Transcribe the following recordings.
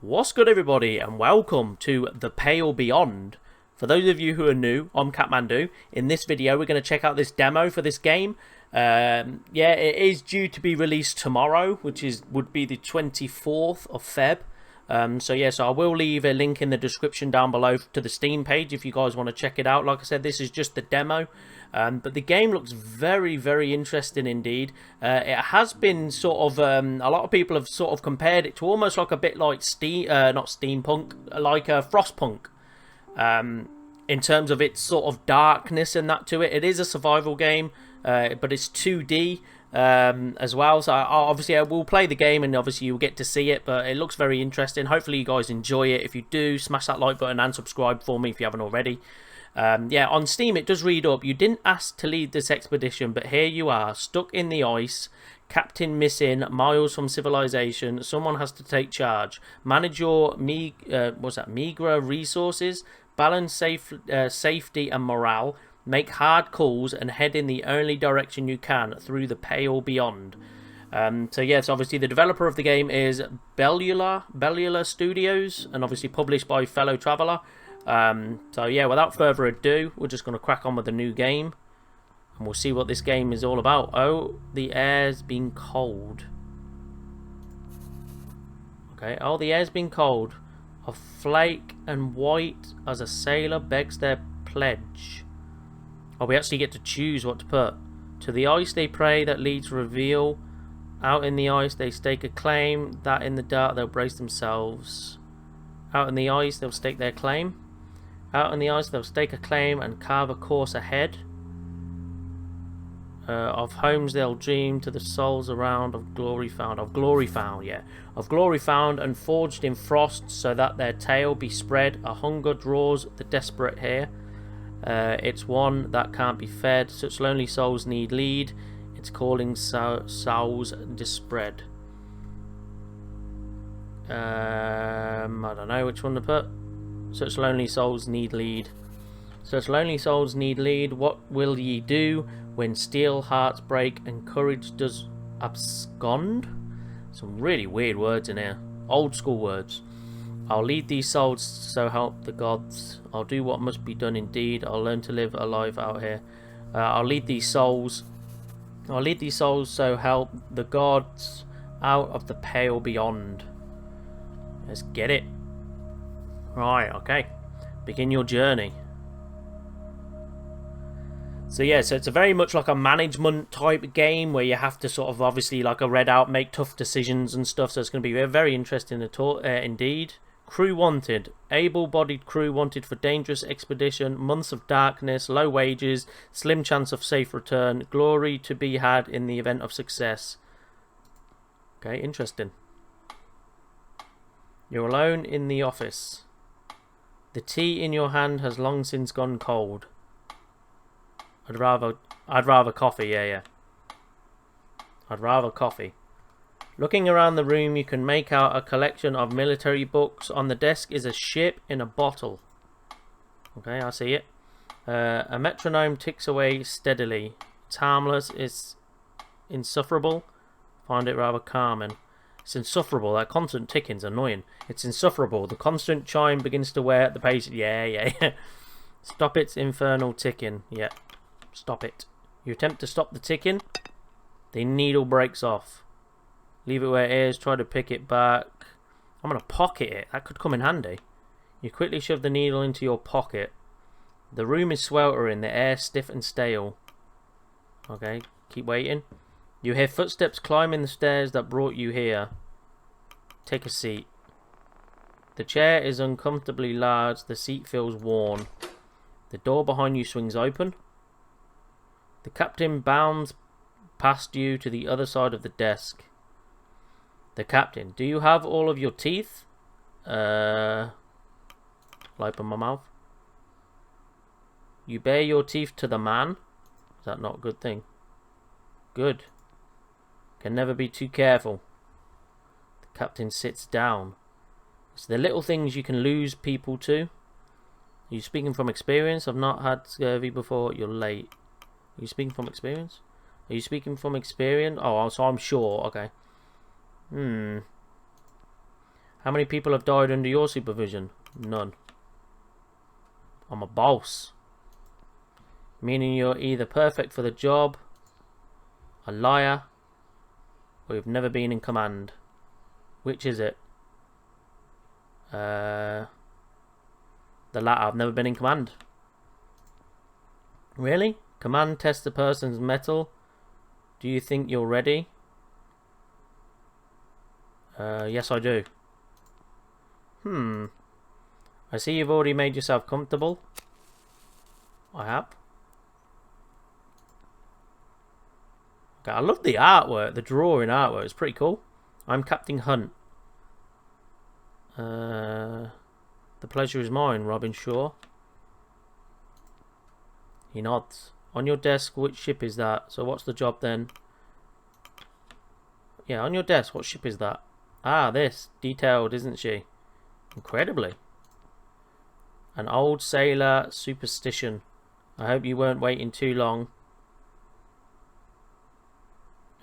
What's good, everybody, and welcome to The Pale Beyond. For those of you who are new, I'm Catmandu. In this video, we're going to check out this demo for this game. Yeah, it is due to be released tomorrow, which would be the 24th of Feb. So I will leave a link in the description down below to the Steam page if you guys want to check it out. Like I said, this is just the demo. But the game looks very, very interesting indeed. It has been sort of, a lot of people have sort of compared it to almost like a bit like not steampunk, like Frostpunk. In terms of its sort of darkness and that to it. It is a survival game, but it's 2D as well. So obviously I will play the game and obviously you'll get to see it, but it looks very interesting. Hopefully you guys enjoy it. If you do, smash that like button and subscribe for me if you haven't already. Yeah, on Steam it does read up, you didn't ask to lead this expedition, but here you are, stuck in the ice, captain missing, miles from civilization, someone has to take charge. Manage your meager resources, balance safety and morale, make hard calls, and head in the only direction you can through the pale beyond. So yes, obviously the developer of the game is Bellular Studios, and obviously published by Fellow Traveller. So yeah, without further ado, we're just going to crack on with the new game and we'll see what this game is all about. Oh, the air's been cold. Okay, oh, the air's been cold. Of flake and white as a sailor begs their pledge. Oh, we actually get to choose what to put. To the ice they pray, that leads reveal. Out in the ice they stake a claim, that in the dark they'll brace themselves. Out in the ice they'll stake their claim. Out in the ice they'll stake a claim and carve a course ahead. Of homes they'll dream, to the souls around, of glory found. Of glory found, yeah. Of glory found and forged in frost, so that their tale be spread. A hunger draws the desperate here. It's one that can't be fed. Such lonely souls need lead. It's calling souls dispread. I don't know which one to put. Such lonely souls need lead. Such lonely souls need lead. What will ye do when steel hearts break and courage does abscond? Some really weird words in here. Old school words. I'll lead these souls, so help the gods. I'll do what must be done indeed. I'll learn to live a life out here. I'll lead these souls. I'll lead these souls, so help the gods out of the pale beyond. Let's get it. Right, okay. Begin your journey. So yeah, so it's a very much like a management type game where you have to sort of obviously like a readout, make tough decisions and stuff. So it's going to be very, very interesting indeed. Crew wanted. Able-bodied crew wanted for dangerous expedition. Months of darkness, low wages, slim chance of safe return. Glory to be had in the event of success. Okay, interesting. You're alone in the office. The tea in your hand has long since gone cold. I'd rather coffee, yeah. I'd rather coffee. Looking around the room, you can make out a collection of military books. On the desk is a ship in a bottle. Okay, I see it. A metronome ticks away steadily. It's harmless, it's insufferable. Find it rather calming. It's insufferable. That constant ticking's annoying. It's insufferable. The constant chime begins to wear at the pace. Yeah. Stop its infernal ticking. Yeah. Stop it. You attempt to stop the ticking. The needle breaks off. Leave it where it is. Try to pick it back. I'm going to pocket it. That could come in handy. You quickly shove the needle into your pocket. The room is sweltering. The air stiff and stale. Okay. Keep waiting. You hear footsteps climbing the stairs that brought you here. Take a seat. The chair is uncomfortably large. The seat feels worn. The door behind you swings open. The captain bounds past you to the other side of the desk. The captain. Do you have all of your teeth? Light in my mouth. You bare your teeth to the man. Is that not a good thing? Good. Can never be too careful. The captain sits down. It's the little things you can lose people to. Are you speaking from experience? I've not had scurvy before. You're late. Are you speaking from experience? Are you speaking from experience? Oh, so I'm sure. Okay. How many people have died under your supervision? None. I'm a boss. Meaning you're either perfect for the job, a liar, or you've never been in command. Which is it? The latter. I've never been in command. Really? Command test the person's mettle. Do you think you're ready? Yes, I do. I see you've already made yourself comfortable. I have. Okay, I love the artwork. The drawing artwork is pretty cool. I'm Captain Hunt. The pleasure is mine, Robin Shaw. He nods. On your desk, which ship is that? So what's the job then? Yeah, on your desk, what ship is that? Ah, this. Detailed, isn't she? Incredibly. An old sailor superstition. I hope you weren't waiting too long.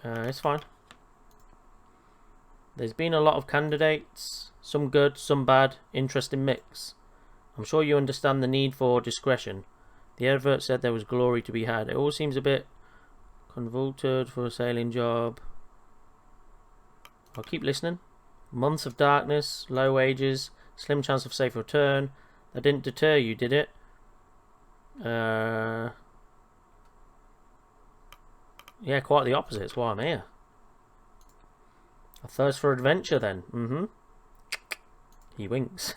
It's fine. There's been a lot of candidates. Some good, some bad. Interesting mix. I'm sure you understand the need for discretion. The advert said there was glory to be had. It all seems a bit convoluted for a sailing job. I'll keep listening. Months of darkness, low wages, slim chance of safe return. That didn't deter you, did it? Yeah, quite the opposite. It's why I'm here. A thirst for adventure, then. He winks.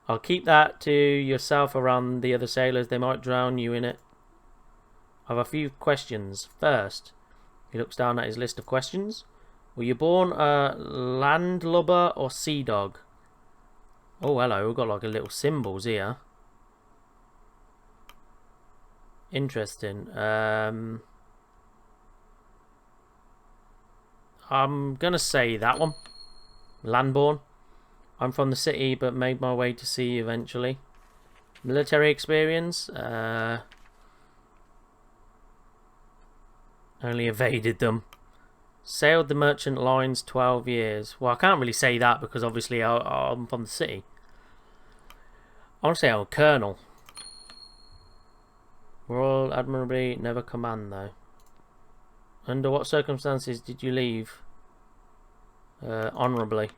I'll keep that to yourself around the other sailors. They might drown you in it. I have a few questions. First, he looks down at his list of questions. Were you born a landlubber or sea dog? Oh, hello. We've got like a little symbols here. Interesting. I'm gonna say that one. Landborn. I'm from the city, but made my way to sea eventually. Military experience. Only evaded them. Sailed the merchant lines 12 years. Well, I can't really say that because obviously I'm from the city. I want to say I'm a colonel. Royal Admiralty, never command though. Under what circumstances did you leave? Honourably.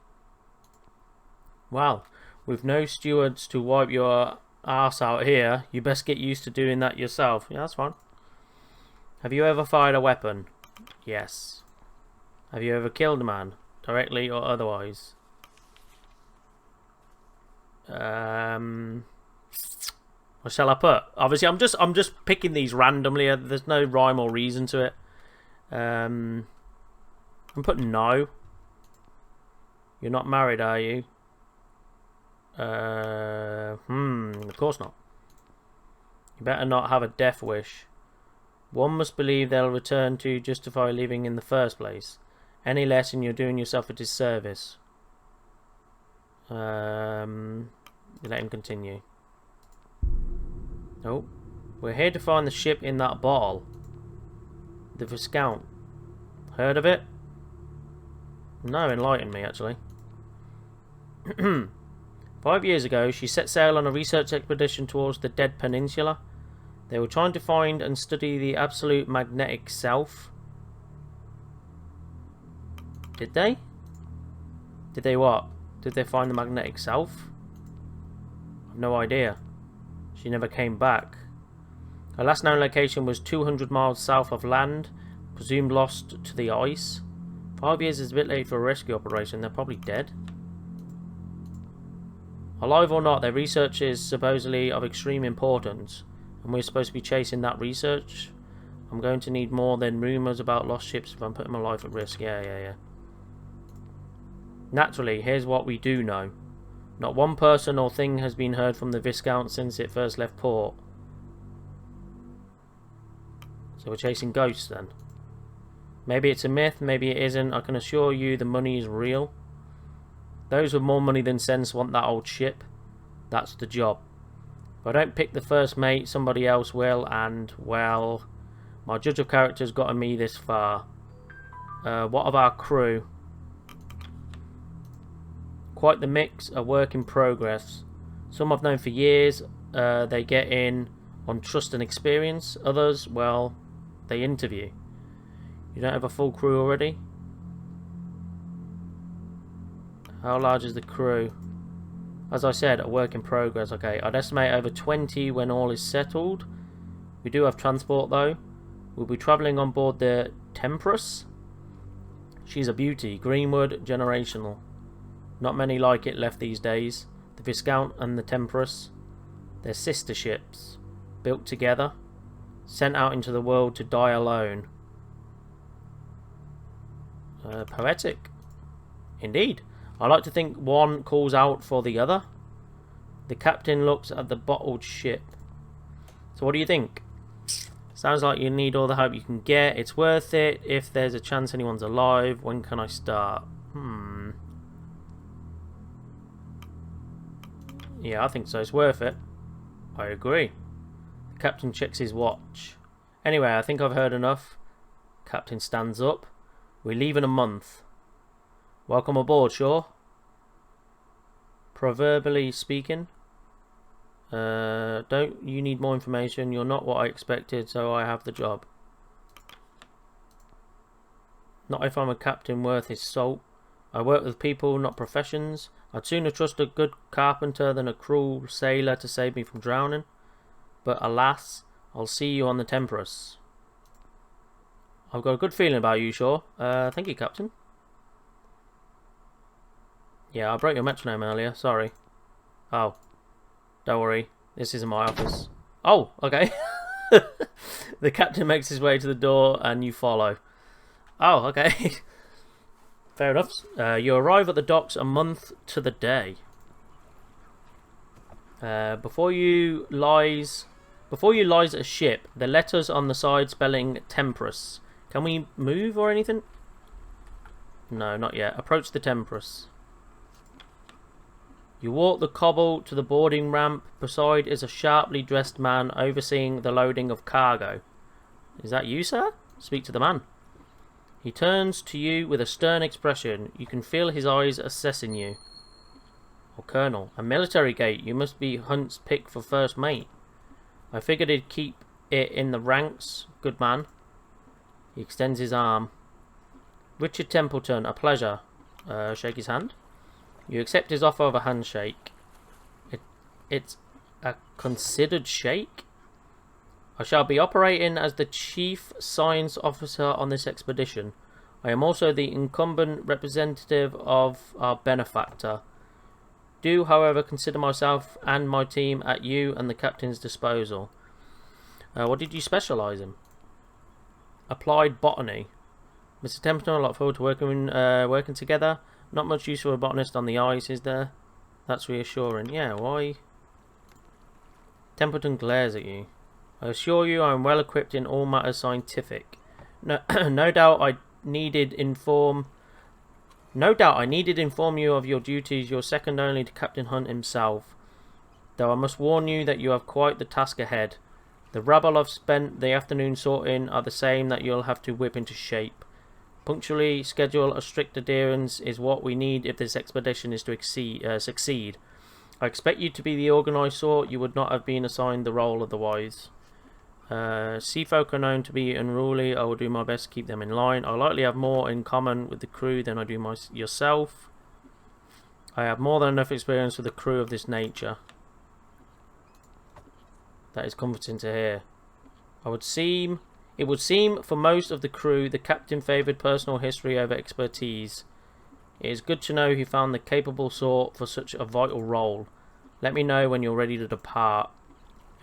Well, with no stewards to wipe your arse out here, you best get used to doing that yourself. Yeah, that's fine. Have you ever fired a weapon? Yes. Have you ever killed a man, directly or otherwise? What shall I put? Obviously, I'm just picking these randomly. There's no rhyme or reason to it. I'm putting no. You're not married, are you? Of course not. You better not have a death wish. One must believe they'll return to justify leaving in the first place. Any less and you're doing yourself a disservice. You let him continue. Oh. We're here to find the ship in that bottle. The Viscount. Heard of it? No, enlighten me actually. 5 years ago, she set sail on a research expedition towards the Dead Peninsula. They were trying to find and study the absolute magnetic self. Did they? Did they what? Did they find the magnetic self? I've no idea. She never came back. Her last known location was 200 miles south of land, presumed lost to the ice. 5 years is a bit late for a rescue operation. They're probably dead. Alive or not, their research is supposedly of extreme importance, and we're supposed to be chasing that research. I'm going to need more than rumours about lost ships if I'm putting my life at risk. Yeah. Naturally, here's what we do know. Not one person or thing has been heard from the Viscount since it first left port. So we're chasing ghosts then. Maybe it's a myth, maybe it isn't. I can assure you the money is real. Those with more money than sense want that old ship. That's the job. If I don't pick the first mate, somebody else will, and, well, my judge of character's gotten me this far. What of our crew? Quite the mix, a work in progress. Some I've known for years, they get in on trust and experience. Others, well, they interview. You don't have a full crew already? How large is the crew? As I said, a work in progress. Okay, I'd estimate over 20 when all is settled. We do have transport though. We'll be travelling on board the Tempress. She's a beauty. Greenwood, generational. Not many like it left these days. The Viscount and the Tempress. They're sister ships. Built together. Sent out into the world to die alone. Poetic. Indeed. I like to think one calls out for the other. The captain looks at the bottled ship. So what do you think? Sounds like you need all the help you can get. It's worth it if there's a chance anyone's alive. When can I start? Yeah, I think so. It's worth it. I agree. The captain checks his watch. Anyway, I think I've heard enough. Captain stands up. We leave in a month. Welcome aboard, Shaw. Proverbially speaking. Don't you need more information? You're not what I expected, so I have the job. Not if I'm a captain worth his salt. I work with people, not professions. I'd sooner trust a good carpenter than a cruel sailor to save me from drowning. But alas, I'll see you on the Tempress. I've got a good feeling about you, Shaw. Thank you, Captain. Yeah, I broke your metronome earlier. Sorry. Oh. Don't worry. This isn't my office. Oh, okay. The captain makes his way to the door and you follow. Oh, okay. Fair enough. You arrive at the docks a month to the day. Before you lies a ship. The letters on the side spelling Tempress. Can we move or anything? No, not yet. Approach the Tempress. You walk the cobble to the boarding ramp. Beside is a sharply dressed man overseeing the loading of cargo. Is that you, sir? Speak to the man. He turns to you with a stern expression. You can feel his eyes assessing you. Oh, Colonel. A military gate. You must be Hunt's pick for first mate. I figured he'd keep it in the ranks. Good man. He extends his arm. Richard Templeton. A pleasure. Shake his hand. You accept his offer of a handshake. It's a considered shake. I shall be operating as the Chief Science Officer on this expedition. I am also the incumbent representative of our benefactor. Do, however, consider myself and my team at you and the captain's disposal. What did you specialise in? Applied botany. Mr. Templeton, I look forward to working together. Not much use for a botanist on the ice, is there? That's reassuring. Yeah, why? Templeton glares at you. I assure you I am well equipped in all matters scientific. No doubt I needed inform you of your duties. You're second only to Captain Hunt himself. Though I must warn you that you have quite the task ahead. The rabble I've spent the afternoon sorting are the same that you'll have to whip into shape. Punctually schedule a strict adherence is what we need if this expedition is to succeed. I expect you to be the organised sort. You would not have been assigned the role otherwise. Sea folk are known to be unruly. I will do my best to keep them in line. I likely have more in common with the crew than I do yourself. I have more than enough experience with the crew of this nature. That is comforting to hear. It would seem for most of the crew the captain favoured personal history over expertise. It is good to know he found the capable sort for such a vital role. Let me know when you're ready to depart.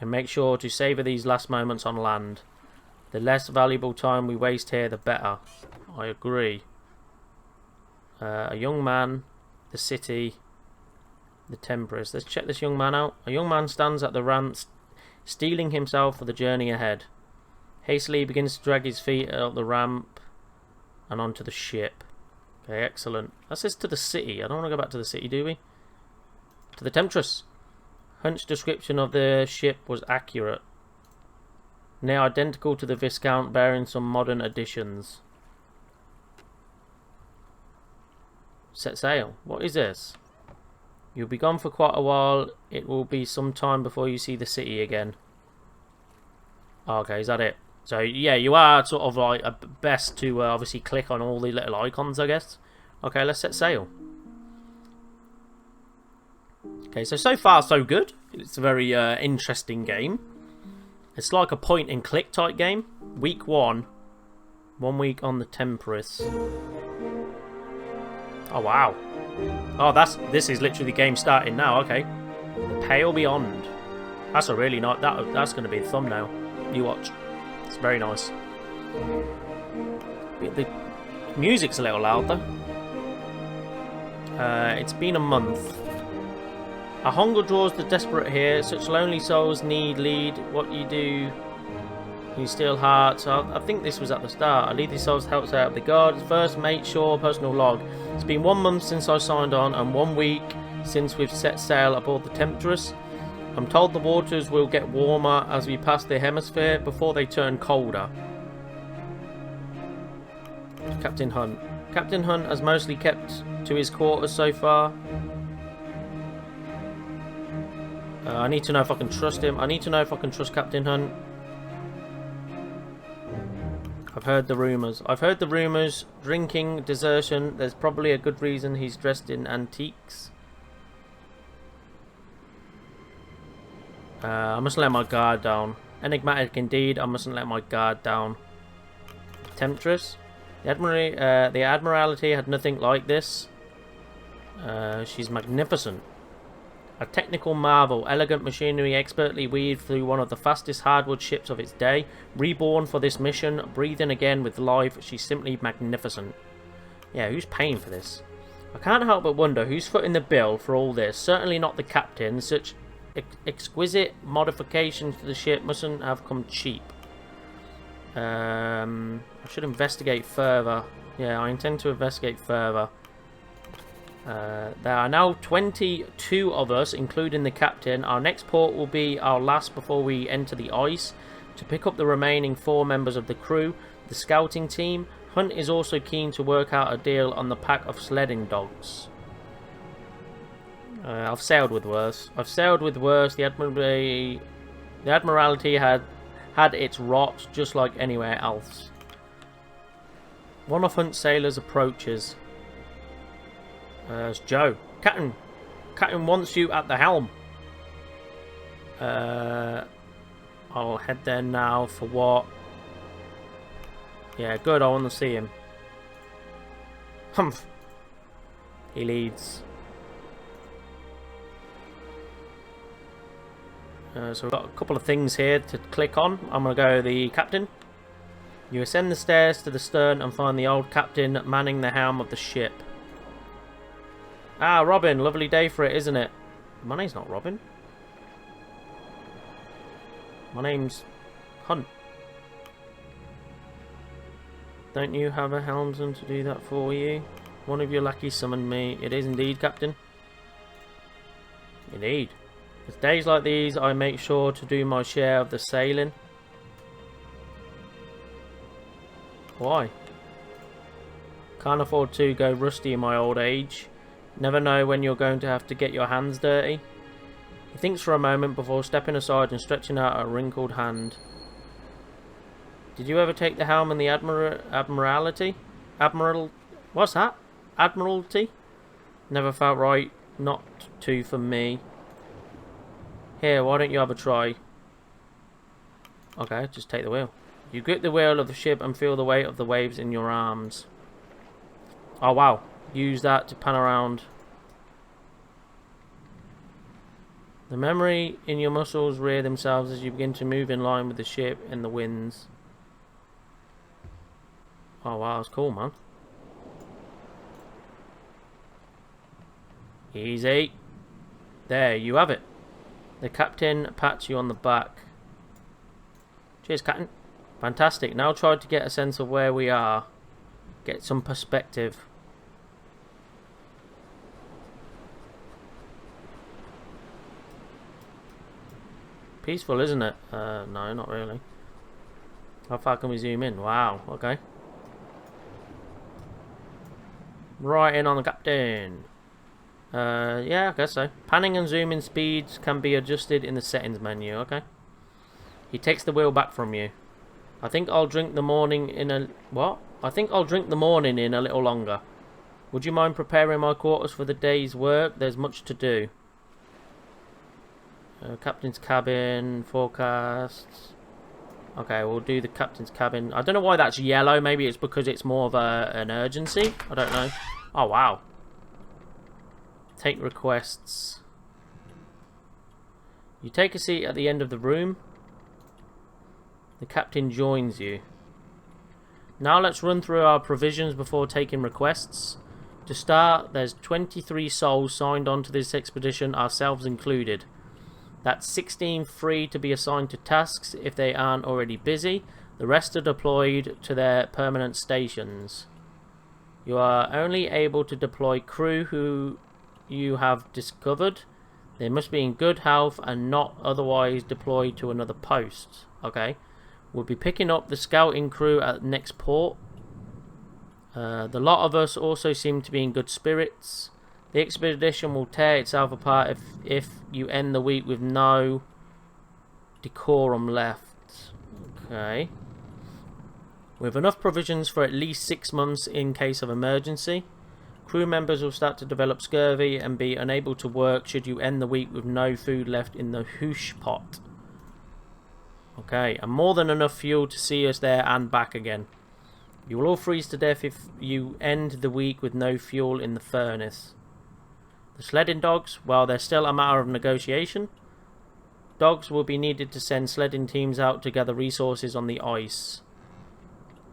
And make sure to savour these last moments on land. The less valuable time we waste here, the better. I agree. A young man, the city, the Tempress. Let's check this young man out. A young man stands at the ramp, steeling himself for the journey ahead. Hastily he begins to drag his feet up the ramp and onto the ship. Okay, excellent. That says to the city. I don't want to go back to the city, do we? To the Temptress. Hunt's description of the ship was accurate. Near identical to the Viscount, bearing some modern additions. Set sail. What is this? You'll be gone for quite a while. It will be some time before you see the city again. Okay, is that it? So yeah, you are sort of like best to obviously click on all the little icons, I guess. Okay, let's set sail. Okay, so far so good. It's a very interesting game. It's like a point and click type game. Week 1. 1 week on the Temperance. Oh wow. Oh, this is literally the game starting now. Okay. The Pale Beyond. That's a really nice. That's going to be the thumbnail. You watch. It's very nice. The music's a little loud though. It's been a month. A hunger draws the desperate here. Such lonely souls need lead. What you do, you steal hearts. I think this was at the start. I lead these souls helps out the guards. First mate, sure, personal log. It's been 1 month since I signed on and 1 week since we've set sail aboard the Temptress. I'm told the waters will get warmer as we pass the hemisphere before they turn colder. Captain Hunt. Captain Hunt has mostly kept to his quarters so far. I need to know if I can trust him. I need to know if I can trust Captain Hunt. I've heard the rumours. I've heard the rumours. Drinking, desertion. There's probably a good reason he's dressed in antiques. I must let my guard down. Enigmatic indeed. I mustn't let my guard down. Temptress. The Admiralty had nothing like this. She's magnificent. A technical marvel, elegant machinery expertly weaved through one of the fastest hardwood ships of its day. Reborn for this mission, breathing again with life, she's simply magnificent. Yeah, who's paying for this? I can't help but wonder who's footing the bill for all this. Certainly not the captain. Such exquisite modifications to the ship mustn't have come cheap. I should investigate further. Yeah, I intend to investigate further. There are now 22 of us, including the captain. Our next port will be our last before we enter the ice. To pick up the remaining 4 members of the crew, the scouting team. Hunt is also keen to work out a deal on the pack of sledding dogs. I've sailed with worse. The Admiralty had its rot, just like anywhere else. One of Hunt's sailors approaches. It's Joe. Captain wants you at the helm. I'll head there now for what? Yeah, good. I want to see him. Humph. He leads. So we've got a couple of things here to click on. I'm going to go the captain. You ascend the stairs to the stern and find the old captain manning the helm of the ship. Ah, Robin. Lovely day for it, isn't it? My name's not Robin. My name's Hunt. Don't you have a helmsman to do that for you? One of your lackeys summoned me. It is indeed, Captain. Indeed. It's days like these I make sure to do my share of the sailing. Why? Can't afford to go rusty in my old age. Never know when you're going to have to get your hands dirty. He thinks for a moment before stepping aside and stretching out a wrinkled hand. Did you ever take the helm in the Admiralty? What's that? Admiralty? Never felt right not to for me. Here, why don't you have a try? Okay, just take the wheel. You grip the wheel of the ship and feel the weight of the waves in your arms. Oh wow. Use that to pan around. The memory in your muscles rear themselves as you begin to move in line with the ship and the winds. Oh wow, that's cool, man. Easy. There, you have it. The captain pats you on the back. Cheers, Captain. Fantastic. Now try to get a sense of where we are. Get some perspective. Peaceful, isn't it? No, not really. How far can we zoom in? Wow, okay. Right in on the captain. Yeah, I guess so. Panning and zooming speeds can be adjusted in the settings menu. Okay. He takes the wheel back from you. I think I'll drink the morning in a... What? I think I'll drink the morning in a little longer. Would you mind preparing my quarters for the day's work? There's much to do. Captain's cabin, forecasts. Okay, we'll do the captain's cabin. I don't know why that's yellow. Maybe it's because it's more of an urgency. I don't know. Oh, wow. Take requests. You take a seat at the end of the room. The captain joins you. Now let's run through our provisions before taking requests. To start, there's 23 souls signed on to this expedition, ourselves included. That's 16 free to be assigned to tasks if they aren't already busy. The rest are deployed to their permanent stations. You are only able to deploy crew who you have discovered. They must be in good health and not otherwise deployed to another post. Okay. We'll be picking up the scouting crew at the next port. The lot of us also seem to be in good spirits. The expedition will tear itself apart if you end the week with no decorum left. Okay. We have enough provisions for at least 6 months in case of emergency. Crew members will start to develop scurvy and be unable to work should you end the week with no food left in the hoosh pot. Okay, and more than enough fuel to see us there and back again. You will all freeze to death if you end the week with no fuel in the furnace. The sledding dogs, well, they're still a matter of negotiation. Dogs will be needed to send sledding teams out to gather resources on the ice.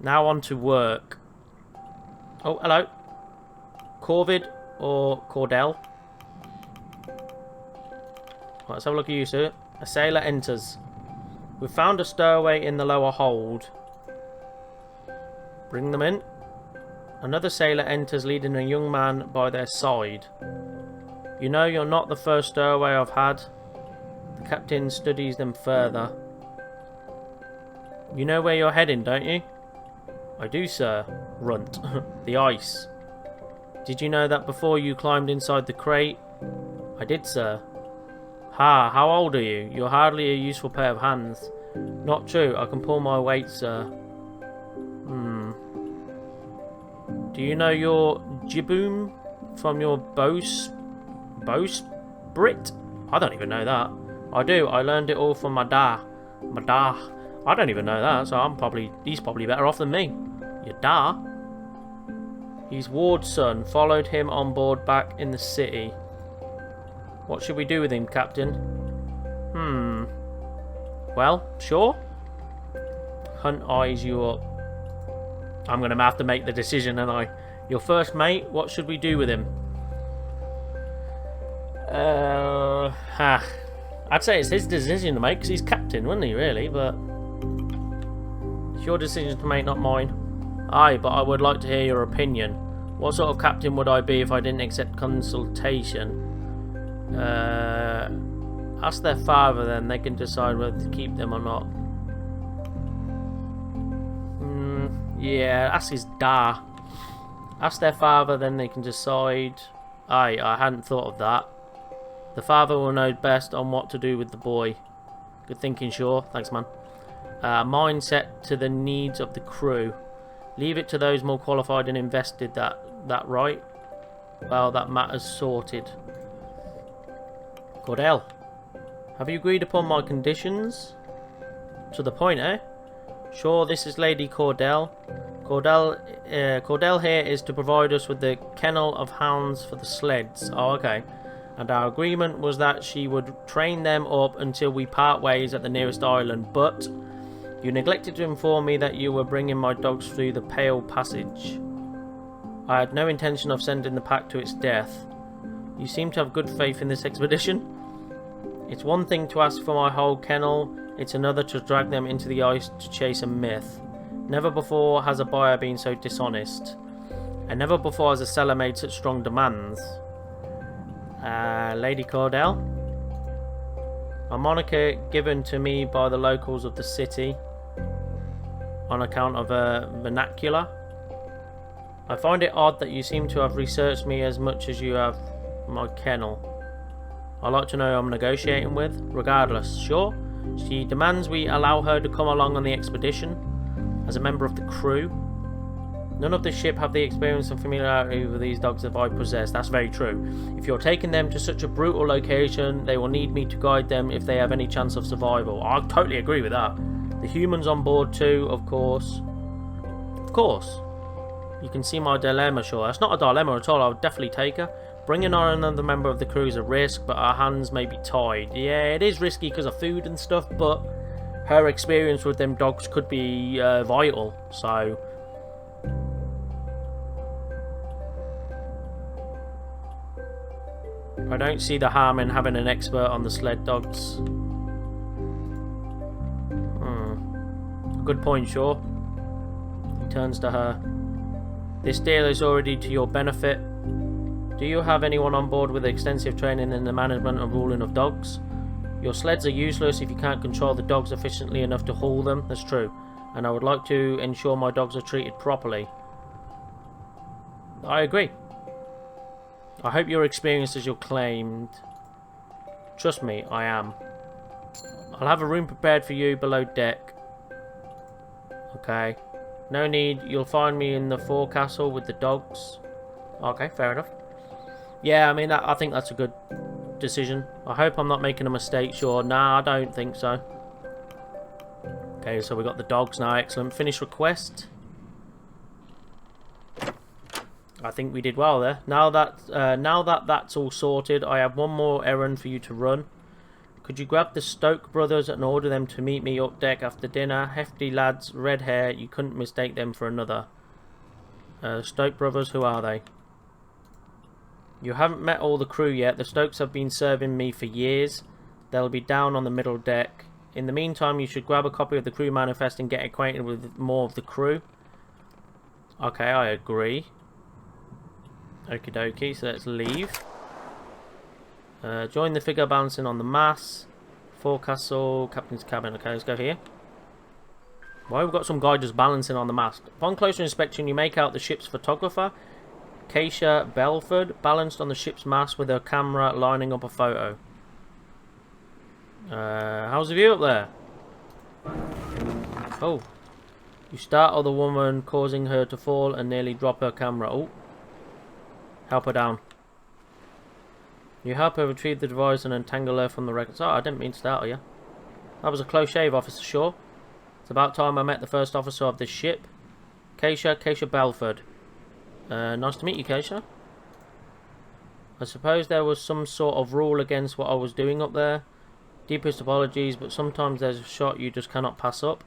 Now on to work. Oh, hello. Corvid or Cordell? Let's have a look at you, sir. A sailor enters. We've found a stowaway in the lower hold. Bring them in. Another sailor enters leading a young man by their side. You know you're not the first stowaway I've had. The captain studies them further. You know where you're heading, don't you? I do, sir. Runt. The ice. Did you know that before you climbed inside the crate? I did, sir. Ha, how old are you? You're hardly a useful pair of hands. Not true, I can pull my weight, sir. Do you know your jiboom from your bowsprit? I don't even know that. I do, I learned it all from my da. My da. I don't even know that, so he's probably better off than me. Your da? He's Ward's son, followed him on board back in the city. What should we do with him, Captain? Well, sure. Hunt eyes you up. I'm going to have to make the decision, and your first mate, what should we do with him? I'd say it's his decision to make, because he's captain, wouldn't he, really? But it's your decision to make, not mine. Aye, but I would like to hear your opinion. What sort of captain would I be if I didn't accept consultation? Ask their father, then they can decide whether to keep them or not. Yeah, ask his da. Ask their father, then they can decide. Aye, I hadn't thought of that. The father will know best on what to do with the boy. Good thinking, Shaw. Thanks, man. Mindset to the needs of the crew. Leave it to those more qualified and invested. That right? Well, that matter's sorted. Cordell, have you agreed upon my conditions? To the point, eh? Sure, this is Lady Cordell. Cordell here is to provide us with the kennel of hounds for the sleds. Oh, okay. And our agreement was that she would train them up until we part ways at the nearest island, but you neglected to inform me that you were bringing my dogs through the Pale Passage. I had no intention of sending the pack to its death. You seem to have good faith in this expedition. It's one thing to ask for my whole kennel, it's another to drag them into the ice to chase a myth. Never before has a buyer been so dishonest. And never before has a seller made such strong demands. Lady Cordell? A moniker given to me by the locals of the city on account of her vernacular. I find it odd that you seem to have researched me as much as you have. My kennel. I'd like to know who I'm negotiating with. Regardless, sure. She demands we allow her to come along on the expedition as a member of the crew. None of the ship have the experience and familiarity with these dogs that I possess. That's very true. If you're taking them to such a brutal location, they will need me to guide them if they have any chance of survival. I totally agree with that. The humans on board too, of course. Of course. You can see my dilemma, sure. That's not a dilemma at all. I would definitely take her. Bringing on another member of the crew is a risk, but our hands may be tied. Yeah, it is risky because of food and stuff, but her experience with them dogs could be vital, so... I don't see the harm in having an expert on the sled dogs. Good point, sure. He turns to her. This deal is already to your benefit. Do you have anyone on board with extensive training in the management and ruling of dogs? Your sleds are useless if you can't control the dogs efficiently enough to haul them. That's true. And I would like to ensure my dogs are treated properly. I agree. I hope you're experienced as you're claimed. Trust me, I am. I'll have a room prepared for you below deck. Okay. No need. You'll find me in the forecastle with the dogs. Okay, fair enough. Yeah, I mean, I think that's a good decision. I hope I'm not making a mistake, sure. Nah, I don't think so. Okay, so we got the dogs now. Excellent. Finish request. I think we did well there. Now that that's all sorted, I have one more errand for you to run. Could you grab the Stoke brothers and order them to meet me up deck after dinner? Hefty lads, red hair, you couldn't mistake them for another. Stoke brothers, who are they? You haven't met all the crew yet. The Stokes have been serving me for years. They'll be down on the middle deck. In the meantime, you should grab a copy of the crew manifest and get acquainted with more of the crew. Okay, I agree. Okie dokie, so let's leave. Join the figure balancing on the mast. Forecastle, captain's cabin. Okay, let's go here. Well, we've got some guy just balancing on the mast. Upon closer inspection, you make out the ship's photographer, Keisha Belford, balanced on the ship's mast with her camera lining up a photo. How's the view up there? Oh. You startle the woman, causing her to fall and nearly drop her camera. Oh. Help her down. You help her retrieve the device and untangle her from the wreckage. Oh, I didn't mean to startle you. That was a close shave, Officer Shaw. It's about time I met the first officer of this ship. Keisha Belford. Nice to meet you, Keisha. I suppose there was some sort of rule against what I was doing up there. Deepest apologies, but sometimes there's a shot you just cannot pass up.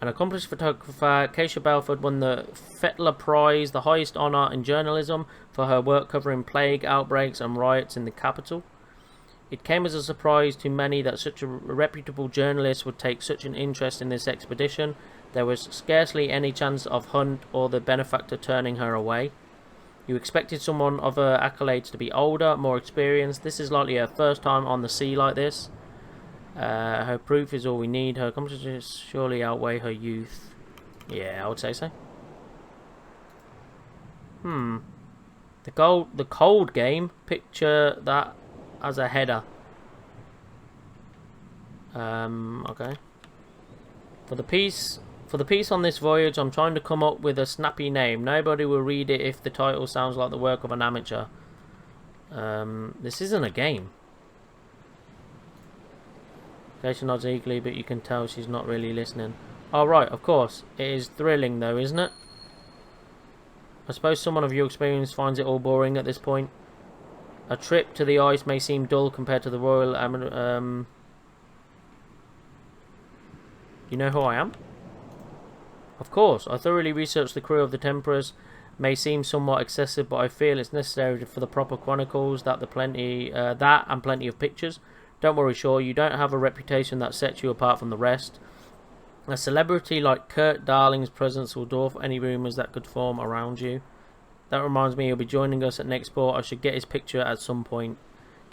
An accomplished photographer, Keisha Belford won the Fettler Prize, the highest honour in journalism, for her work covering plague outbreaks and riots in the capital. It came as a surprise to many that such a reputable journalist would take such an interest in this expedition. There was scarcely any chance of Hunt or the benefactor turning her away. You expected someone of her accolades to be older, more experienced. This is likely her first time on the sea like this. Her proof is all we need. Her accomplishments surely outweigh her youth. Yeah, I would say so. The cold game. Picture that as a header. Okay. For the piece on this voyage, I'm trying to come up with a snappy name. Nobody will read it if the title sounds like the work of an amateur. This isn't a game. Keisha nods eagerly, but you can tell she's not really listening. Oh, right, of course. It is thrilling, though, isn't it? I suppose someone of your experience finds it all boring at this point. A trip to the ice may seem dull compared to the Royal... You know who I am? Of course, I thoroughly researched the crew of the Temperors. May seem somewhat excessive, but I feel it's necessary for the proper chronicles, that and plenty of pictures. Don't worry, Shaw, you don't have a reputation that sets you apart from the rest. A celebrity like Kurt Darling's presence will dwarf any rumours that could form around you. That reminds me, he'll be joining us at next port. I should get his picture at some point.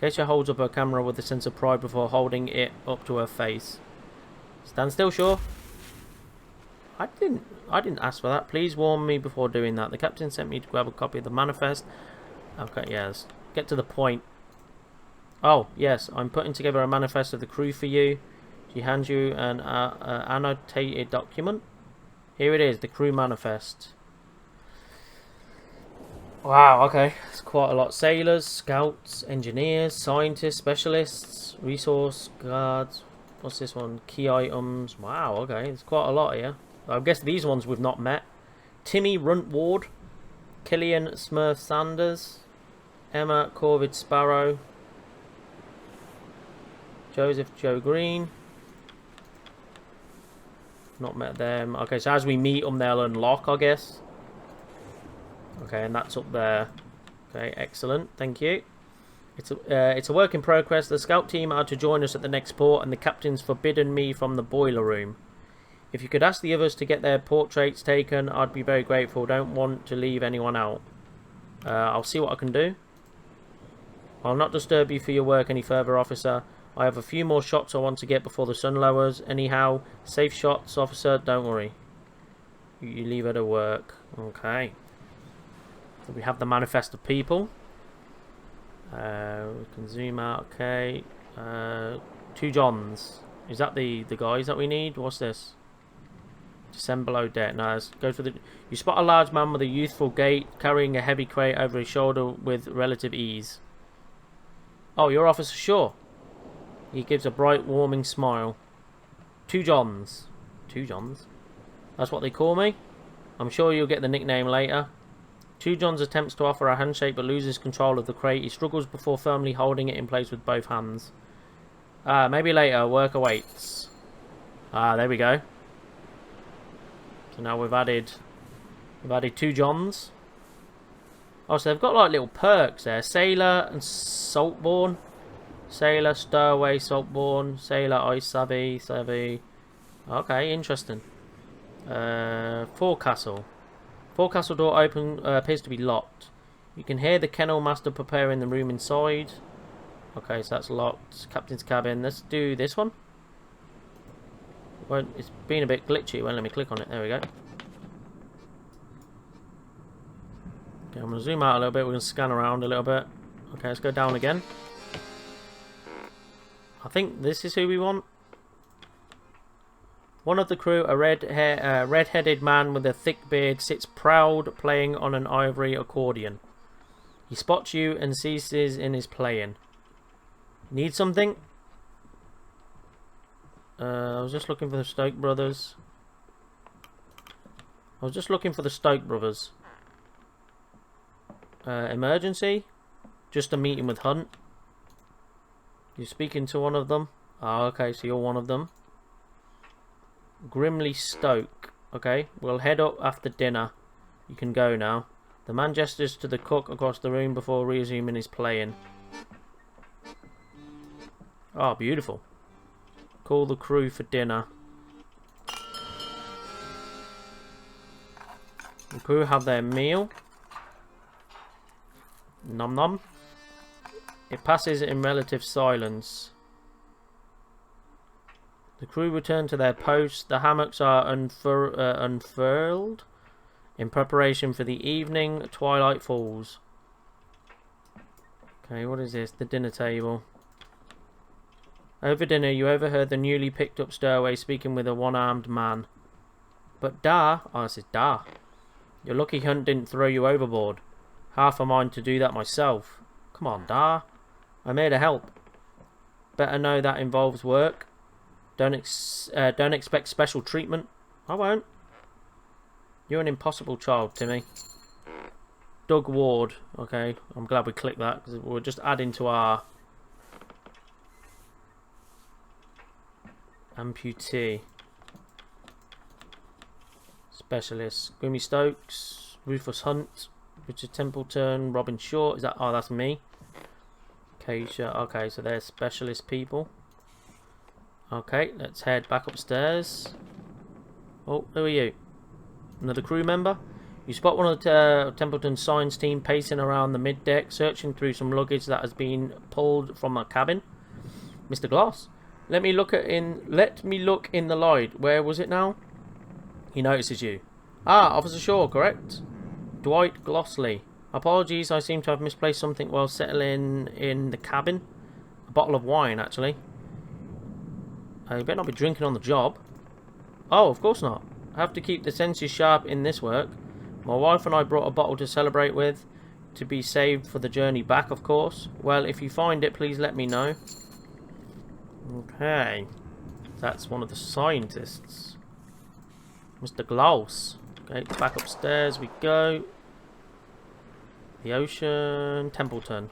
Keisha holds up her camera with a sense of pride before holding it up to her face. Stand still, Shaw. I didn't ask for that. Please warn me before doing that. The captain sent me to grab a copy of the manifest. Okay, yes. get to the point. Oh, yes, I'm putting together a manifest of the crew for you. She hands you an annotated document. Here it is, the crew manifest. Wow, okay. It's quite a lot. Sailors, scouts, engineers, scientists, specialists, resource guards. What's this one? Key items. Wow, okay. There's quite a lot here. I guess these ones we've not met. Timmy Runtward, Killian Smurf Sanders, Emma Corvid Sparrow, Joseph Joe Green. Not met them. Okay, so as we meet them, they'll unlock, I guess. Okay, and that's up there. Okay, excellent. Thank you. It's a work in progress. The scout team are to join us at the next port, and the captain's forbidden me from the boiler room. If you could ask the others to get their portraits taken, I'd be very grateful. Don't want to leave anyone out. I'll see what I can do. I'll not disturb you for your work any further, officer. I have a few more shots I want to get before the sun lowers. Anyhow, safe shots, officer. Don't worry. You leave her to work. Okay. So we have the manifest of people. We can zoom out. Okay. 2 Johns. Is that the guys that we need? What's this? Descend below deck. No, let's go for the... You spot a large man with a youthful gait, carrying a heavy crate over his shoulder with relative ease. Oh, you're Officer Shaw. He gives a bright, warming smile. 2 Johns. 2 Johns? That's what they call me? I'm sure you'll get the nickname later. 2 Johns attempts to offer a handshake but loses control of the crate. He struggles before firmly holding it in place with both hands. Maybe later. Work awaits. There we go. So now we've added 2 Johns. Oh, so they've got like little perks there. Sailor and Saltborn. Sailor, Stowaway, Saltborn. Sailor, Ice Savvy. Okay, interesting. Forecastle. Forecastle door open appears to be locked. You can hear the kennel master preparing the room inside. Okay, so that's locked. Captain's cabin. Let's do this one. Well, it's been a bit glitchy. Well, let me click on it. There we go. Okay, I'm going to zoom out a little bit. We're going to scan around a little bit. Okay, let's go down again. I think this is who we want. One of the crew, a red-headed man with a thick beard, sits proud playing on an ivory accordion. He spots you and ceases in his playing. Need something? I was just looking for the Stoke Brothers. Emergency? Just a meeting with Hunt. You're speaking to one of them? Oh, okay, so you're one of them. Grimly Stoke. Okay, we'll head up after dinner. You can go now. The man gestures to the cook across the room before resuming his playing. Oh, beautiful. Call the crew for dinner. The crew have their meal. Nom nom. It passes in relative silence. The crew return to their posts. The hammocks are unfurled in preparation for the evening. Twilight falls. Okay, what is this? The dinner table. Over dinner, you overheard the newly picked up stowaway speaking with a one-armed man. But Da, oh, this is Da. Your lucky Hunt didn't throw you overboard. Half a mind to do that myself. Come on, Da. I'm here to help. Better know that involves work. Don't expect special treatment. I won't. You're an impossible child, Timmy. Doug Ward. Okay, I'm glad we clicked that because we're just adding to our amputee. Specialist. Grimmy Stokes. Rufus Hunt. Richard Templeton. Robin Short. Is that? Oh, that's me. Keisha. Okay, so they're specialist people. Okay, let's head back upstairs. Oh, who are you? Another crew member? You spot one of the Templeton science team pacing around the mid-deck, searching through some luggage that has been pulled from a cabin. Mr. Gloss, let me look in the light. Where was it now? He notices you. Ah, Officer Shaw, correct? Dwight Glossley. Apologies, I seem to have misplaced something while settling in the cabin. A bottle of wine, actually. You better not be drinking on the job. Oh, of course not. I have to keep the senses sharp in this work. My wife and I brought a bottle to celebrate with, to be saved for the journey back, of course. Well, if you find it, please let me know. Okay. That's one of the scientists. Mr. Glaus. Okay, back upstairs we go. The ocean. Templeton.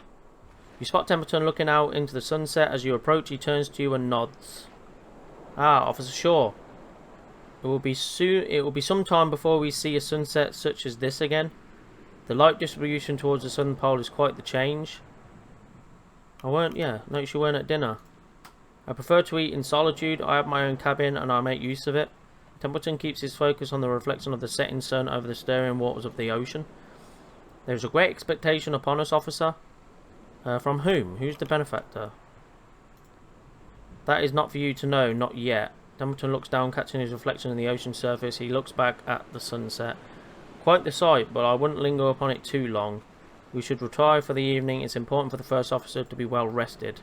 You spot Templeton looking out into the sunset. As you approach, he turns to you and nods. Ah, Officer Shaw. It will be some time before we see a sunset such as this again. The light distribution towards the southern pole is quite the change. Notice you weren't at dinner. I prefer to eat in solitude. I have my own cabin and I make use of it. Templeton keeps his focus on the reflection of the setting sun over the stirring waters of the ocean. There is a great expectation upon us, officer. From whom? Who's the benefactor? That is not for you to know, not yet. Templeton looks down, catching his reflection in the ocean surface. He looks back at the sunset. Quite the sight, but I wouldn't linger upon it too long. We should retire for the evening. It's important for the first officer to be well rested.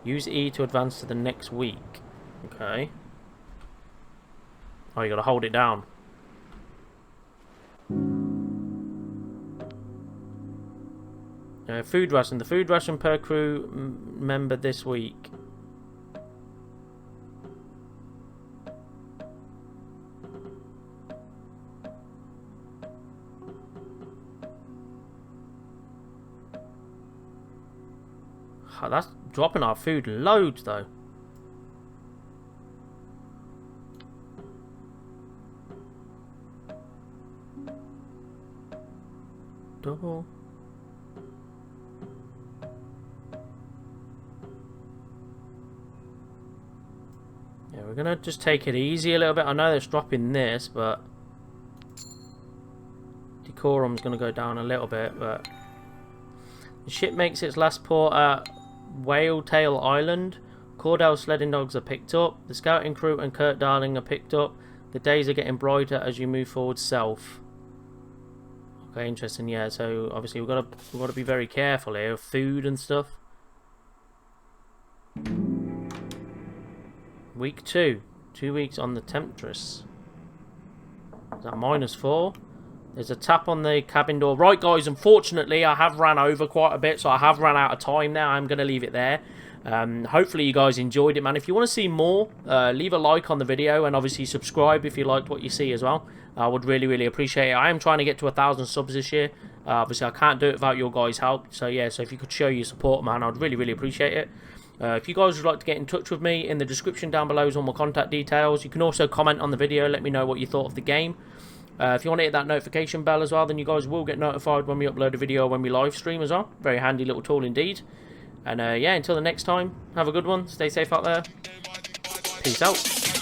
Use E to advance to the next week. Okay. Oh, you gotta hold it down. Food ration. The food ration per crew member this week. Oh, that's dropping our food loads though. Double. Yeah, we're gonna just take it easy a little bit. I know it's dropping this, but decorum's gonna go down a little bit. But the ship makes its last port at Whaletail Island. Cordell sledding dogs are picked up. The scouting crew and Kurt Darling are picked up. The days are getting brighter as you move forward south. Okay, interesting. Yeah, so obviously we've got to be very careful here of food and stuff. Week 2. 2 weeks on the Temptress. Is that -4? There's a tap on the cabin door. Right, guys, unfortunately, I have ran over quite a bit, so I have run out of time now. I'm going to leave it there. Hopefully, you guys enjoyed it, man. If you want to see more, leave a like on the video, and obviously subscribe if you liked what you see as well. I would really, really appreciate it. I am trying to get to 1,000 subs this year. Obviously, I can't do it without your guys' help. So, yeah, so if you could show your support, man, I'd really, really appreciate it. If you guys would like to get in touch with me, in the description down below is all my contact details. You can also comment on the video, let me know what you thought of the game. If you want to hit that notification bell as well, then you guys will get notified when we upload a video, when we live stream as well. Very handy little tool indeed. And yeah, until the next time, have a good one. Stay safe out there. Peace out.